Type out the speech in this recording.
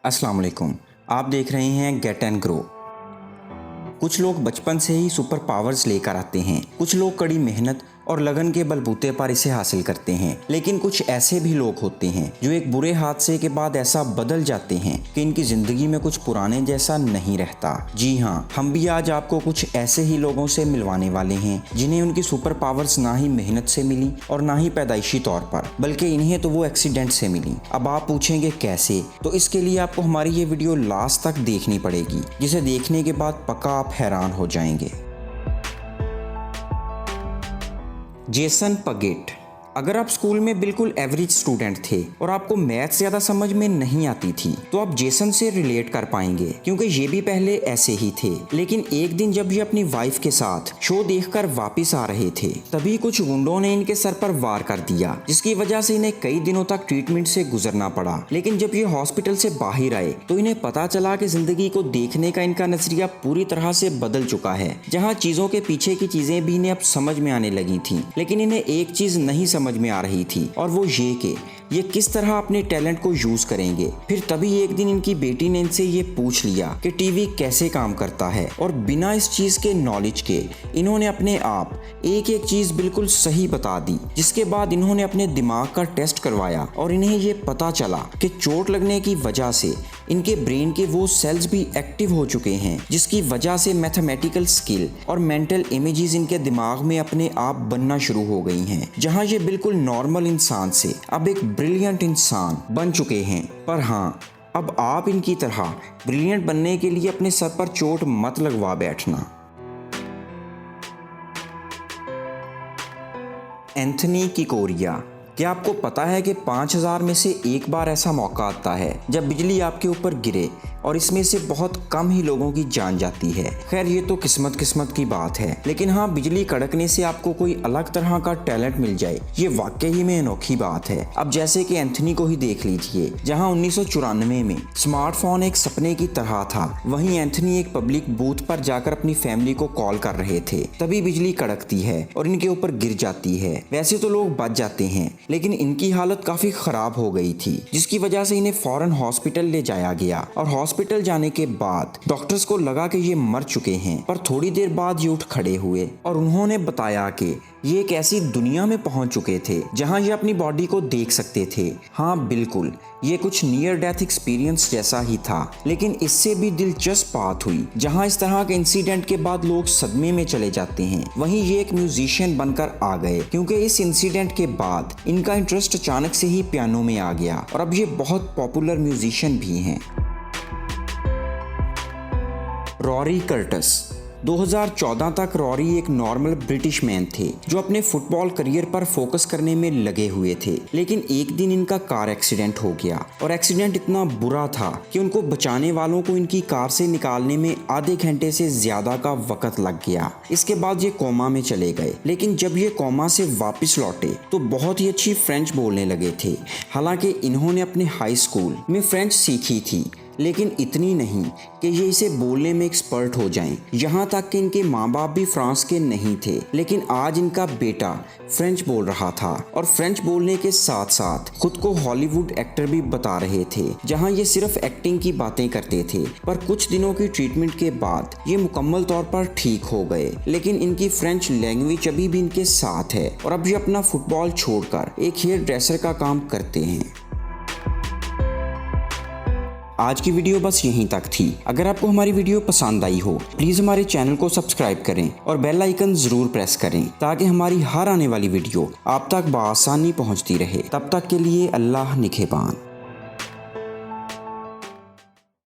अस्सलाम वालेकुम। आप देख रहे हैं गेट एंड ग्रो। कुछ लोग बचपन से ही सुपर पावर्स लेकर आते हैं, कुछ लोग कड़ी मेहनत और लगन के बलबूते पर इसे हासिल करते हैं, लेकिन कुछ ऐसे भी लोग होते हैं जो एक बुरे हादसे के बाद ऐसा बदल जाते हैं कि इनकी जिंदगी में कुछ पुराने जैसा नहीं रहता। जी हाँ, हम भी आज आपको कुछ ऐसे ही लोगों से मिलवाने वाले हैं जिन्हें उनकी सुपर पावर्स ना ही मेहनत से मिली और ना ही पैदाइशी तौर पर, बल्कि इन्हें तो वो एक्सीडेंट से मिली। अब आप पूछेंगे कैसे, तो इसके लिए आपको हमारी ये वीडियो लास्ट तक देखनी पड़ेगी, जिसे देखने के बाद पक्का आप हैरान हो जाएंगे। Jason Paget. अगर आप स्कूल में बिल्कुल एवरेज स्टूडेंट थे और आपको मैथ्स ज़्यादा समझ में नहीं आती थी, तो आप जेसन से रिलेट कर पाएंगे, क्योंकि ये भी पहले ऐसे ही थे। लेकिन एक दिन जब ये अपनी वाइफ के साथ शो देखकर वापस आ रहे थे, तभी कुछ गुंडों ने इनके सर पर वार कर दिया, जिसकी वजह से इन्हें कई दिनों तक ट्रीटमेंट से गुजरना पड़ा। लेकिन जब ये हॉस्पिटल से बाहर आए तो इन्हें पता चला कि जिंदगी को देखने का इनका नजरिया पूरी तरह से बदल चुका है। जहाँ चीजों के पीछे की चीजें भी इन्हें अब समझ में आने लगी थी, लेकिन इन्हें एक चीज नहीं समझ में आ रही थी, और वो ये कि ये किस तरह अपने टैलेंट को यूज करेंगे। फिर तभी एक दिन इनकी बेटी ने इनसे ये पूछ लिया कि टीवी कैसे काम करता है, और बिना इस चीज के नॉलेज के इन्होंने अपने आप एक एक चीज बिल्कुल सही बता दी। जिसके बाद इन्होंने अपने दिमाग का टेस्ट करवाया और इन्हें ये पता चला कि चोट लगने की वजह से इनके ब्रेन के वो सेल्स भी एक्टिव हो चुके हैं, जिसकी वजह से मैथमेटिकल स्किल और मेंटल इमेजेस इनके दिमाग में अपने आप बनना शुरू हो गई हैं। जहां ये बिल्कुल नॉर्मल इंसान से अब एक ब्रिलियंट इंसान बन चुके हैं। पर हाँ, अब आप इनकी तरह ब्रिलियंट बनने के लिए अपने सर पर चोट मत लगवा बैठना। एंथनी किकोरिया। क्या आपको पता है कि 5000 में से एक बार ऐसा मौका आता है जब बिजली आपके ऊपर गिरे और इसमें से बहुत कम ही लोगों की जान जाती है। खैर, ये तो किस्मत की बात है, लेकिन हाँ, बिजली कड़कने से आपको कोई अलग तरह का टैलेंट मिल जाए, ये वाकई ही में अनोखी बात है। अब जैसे कि एंथनी को ही देख लीजिए, जहाँ 1994 में स्मार्टफोन एक सपने की तरह था, वहीं एंथनी एक पब्लिक बूथ पर जाकर अपनी फैमिली को कॉल कर रहे थे। तभी बिजली कड़कती है और इनके ऊपर गिर जाती है। वैसे तो लोग बच जाते हैं, लेकिन इनकी हालत काफी खराब हो गई थी, जिसकी वजह से इन्हें फौरन हॉस्पिटल ले जाया गया। और हॉस्पिटल जाने के बाद डॉक्टर्स को लगा कि ये मर चुके हैं, पर थोड़ी देर बाद ये उठ खड़े हुए और उन्होंने बताया कि ये एक ऐसी दुनिया में पहुंच चुके थे जहां ये अपनी बॉडी को देख सकते थे। हाँ बिल्कुल, ये कुछ नियर डेथ एक्सपीरियंस जैसा ही था, लेकिन इससे भी दिलचस्प बात हुई, जहां इस तरह के इंसिडेंट के बाद लोग सदमे में चले जाते हैं, वहीं ये एक म्यूजिशियन बनकर आ गए, क्योंकि इस इंसिडेंट के बाद इनका इंटरेस्ट अचानक से ही पियानो में आ गया और अब ये बहुत पॉपुलर म्यूजिशियन भी हैं। Rory Curtis. 2014 तक रॉरी एक नॉर्मल ब्रिटिश मैन थे जो अपने फुटबॉल करियर पर फोकस करने में लगे हुए थे। लेकिन एक दिन इनका कार एक्सीडेंट हो गया, और एक्सीडेंट इतना बुरा था कि उनको बचाने वालों को इनकी कार से निकालने में आधे घंटे से ज्यादा का वक्त लग गया। इसके बाद ये कोमा में चले गए, लेकिन जब ये कोमा से वापस लौटे तो बहुत ही अच्छी फ्रेंच बोलने लगे थे। हालांकि इन्होंने अपने हाई स्कूल में फ्रेंच सीखी थी, लेकिन इतनी नहीं कि ये इसे बोलने में एक्सपर्ट हो जाएं। यहाँ तक कि इनके माँ बाप भी फ्रांस के नहीं थे, लेकिन आज इनका बेटा फ्रेंच बोल रहा था और फ्रेंच बोलने के साथ साथ खुद को हॉलीवुड एक्टर भी बता रहे थे, जहाँ ये सिर्फ एक्टिंग की बातें करते थे। पर कुछ दिनों की ट्रीटमेंट के बाद ये मुकम्मल तौर पर ठीक हो गए, लेकिन इनकी फ्रेंच लैंग्वेज अभी भी इनके साथ है और अब ये अपना फुटबॉल छोड़कर एक हेयर ड्रेसर का काम करते हैं। आज की वीडियो बस यहीं तक थी। अगर आपको हमारी वीडियो पसंद आई हो, प्लीज़ हमारे चैनल को सब्सक्राइब करें और बेल आइकन ज़रूर प्रेस करें, ताकि हमारी हर आने वाली वीडियो आप तक बआसानी पहुंचती रहे। तब तक के लिए अल्लाह निगहबान।